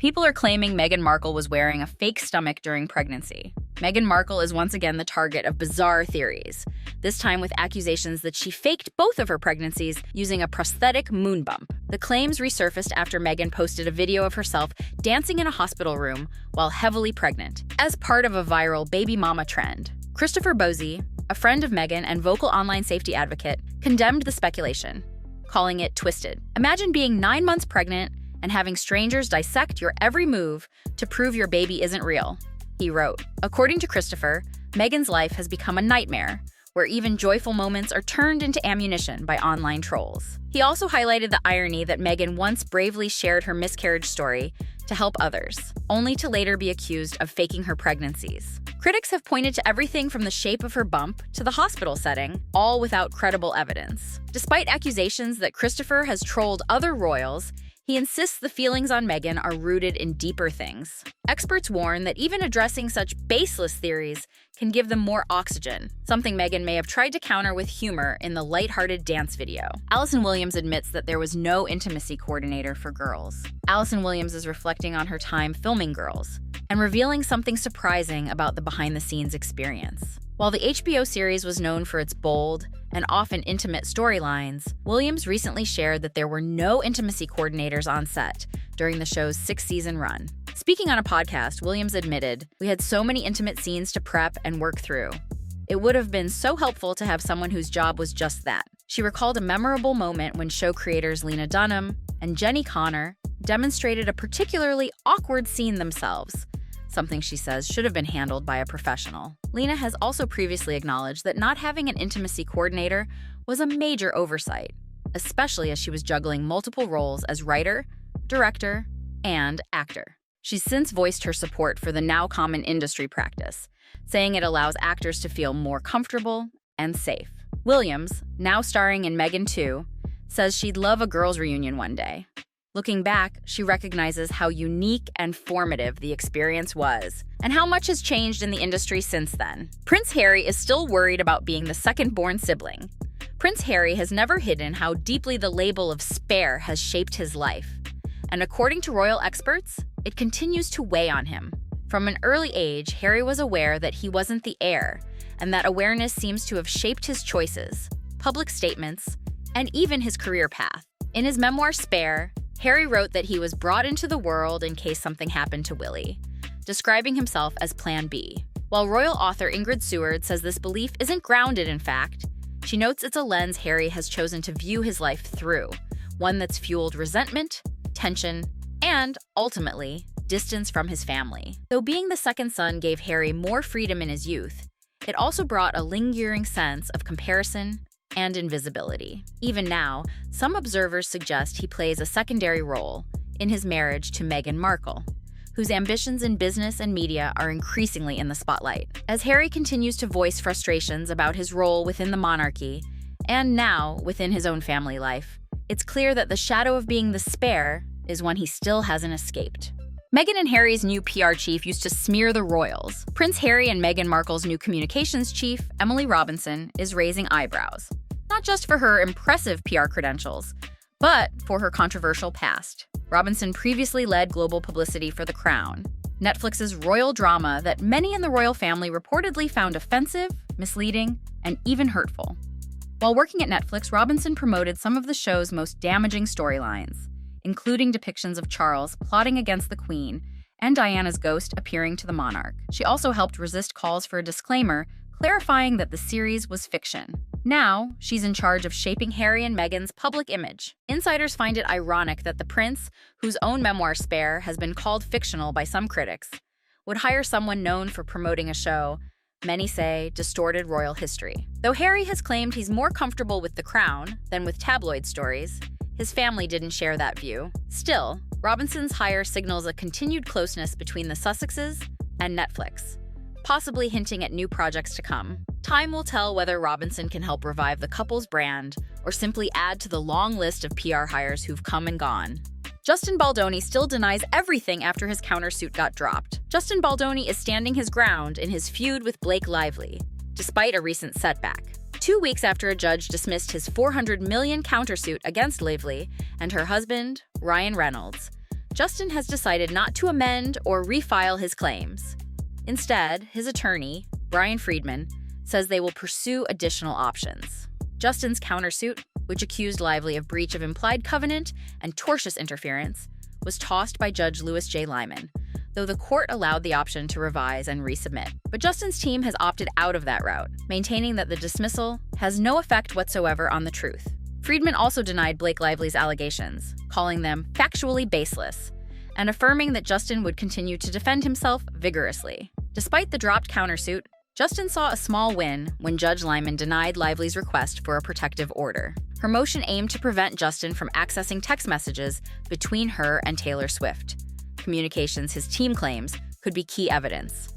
People are claiming Meghan Markle was wearing a fake stomach during pregnancy. Meghan Markle is once again the target of bizarre theories, this time with accusations that she faked both of her pregnancies using a prosthetic moon bump. The claims resurfaced after Meghan posted a video of herself dancing in a hospital room while heavily pregnant, as part of a viral baby mama trend. Christopher Bosey, a friend of Meghan and vocal online safety advocate, condemned the speculation, calling it twisted. Imagine being 9 months pregnant and having strangers dissect your every move to prove your baby isn't real, he wrote. According to Christopher, Meghan's life has become a nightmare, where even joyful moments are turned into ammunition by online trolls. He also highlighted the irony that Meghan once bravely shared her miscarriage story to help others, only to later be accused of faking her pregnancies. Critics have pointed to everything from the shape of her bump to the hospital setting, all without credible evidence. Despite accusations that Christopher has trolled other royals, he insists the feelings on Meghan are rooted in deeper things. Experts warn that even addressing such baseless theories can give them more oxygen, something Meghan may have tried to counter with humor in the lighthearted dance video. Allison Williams admits that there was no intimacy coordinator for Girls. Allison Williams is reflecting on her time filming Girls and revealing something surprising about the behind-the-scenes experience. While the HBO series was known for its bold and often intimate storylines, Williams recently shared that there were no intimacy coordinators on set during the show's 6-season run. Speaking on a podcast, Williams admitted, "We had so many intimate scenes to prep and work through. It would have been so helpful to have someone whose job was just that." She recalled a memorable moment when show creators Lena Dunham and Jenny Connor demonstrated a particularly awkward scene themselves, something she says should have been handled by a professional. Lena has also previously acknowledged that not having an intimacy coordinator was a major oversight, especially as she was juggling multiple roles as writer, director, and actor. She's since voiced her support for the now common industry practice, saying it allows actors to feel more comfortable and safe. Williams, now starring in Meghan 2, says she'd love a girls' reunion one day. Looking back, she recognizes how unique and formative the experience was, and how much has changed in the industry since then. Prince Harry is still worried about being the second-born sibling. Prince Harry has never hidden how deeply the label of spare has shaped his life, and according to royal experts, it continues to weigh on him. From an early age, Harry was aware that he wasn't the heir, and that awareness seems to have shaped his choices, public statements, and even his career path. In his memoir Spare, Harry wrote that he was brought into the world in case something happened to Willie, describing himself as Plan B. While royal author Ingrid Seward says this belief isn't grounded in fact, she notes it's a lens Harry has chosen to view his life through, one that's fueled resentment, tension, and, ultimately, distance from his family. Though being the second son gave Harry more freedom in his youth, it also brought a lingering sense of comparison and invisibility. Even now, some observers suggest he plays a secondary role in his marriage to Meghan Markle, whose ambitions in business and media are increasingly in the spotlight. As Harry continues to voice frustrations about his role within the monarchy, and now within his own family life, it's clear that the shadow of being the spare is one he still hasn't escaped. Meghan and Harry's new PR chief used to smear the royals. Prince Harry and Meghan Markle's new communications chief, Emily Robinson, is raising eyebrows, not just for her impressive PR credentials, but for her controversial past. Robinson previously led global publicity for The Crown, Netflix's royal drama that many in the royal family reportedly found offensive, misleading, and even hurtful. While working at Netflix, Robinson promoted some of the show's most damaging storylines, including depictions of Charles plotting against the Queen and Diana's ghost appearing to the monarch. She also helped resist calls for a disclaimer clarifying that the series was fiction. Now, she's in charge of shaping Harry and Meghan's public image. Insiders find it ironic that the prince, whose own memoir Spare has been called fictional by some critics, would hire someone known for promoting a show many say distorted royal history. Though Harry has claimed he's more comfortable with The Crown than with tabloid stories, his family didn't share that view. Still, Robinson's hire signals a continued closeness between the Sussexes and Netflix, possibly hinting at new projects to come. Time will tell whether Robinson can help revive the couple's brand or simply add to the long list of PR hires who've come and gone. Justin Baldoni still denies everything after his countersuit got dropped. Justin Baldoni is standing his ground in his feud with Blake Lively, despite a recent setback. 2 weeks after a judge dismissed his $400 million countersuit against Lively and her husband, Ryan Reynolds, Justin has decided not to amend or refile his claims. Instead, his attorney, Brian Friedman, says they will pursue additional options. Justin's countersuit, which accused Lively of breach of implied covenant and tortious interference, was tossed by Judge Louis J. Lyman, though the court allowed the option to revise and resubmit. But Justin's team has opted out of that route, maintaining that the dismissal has no effect whatsoever on the truth. Friedman also denied Blake Lively's allegations, calling them factually baseless, and affirming that Justin would continue to defend himself vigorously. Despite the dropped countersuit, Justin saw a small win when Judge Lyman denied Lively's request for a protective order. Her motion aimed to prevent Justin from accessing text messages between her and Taylor Swift, communications his team claims could be key evidence.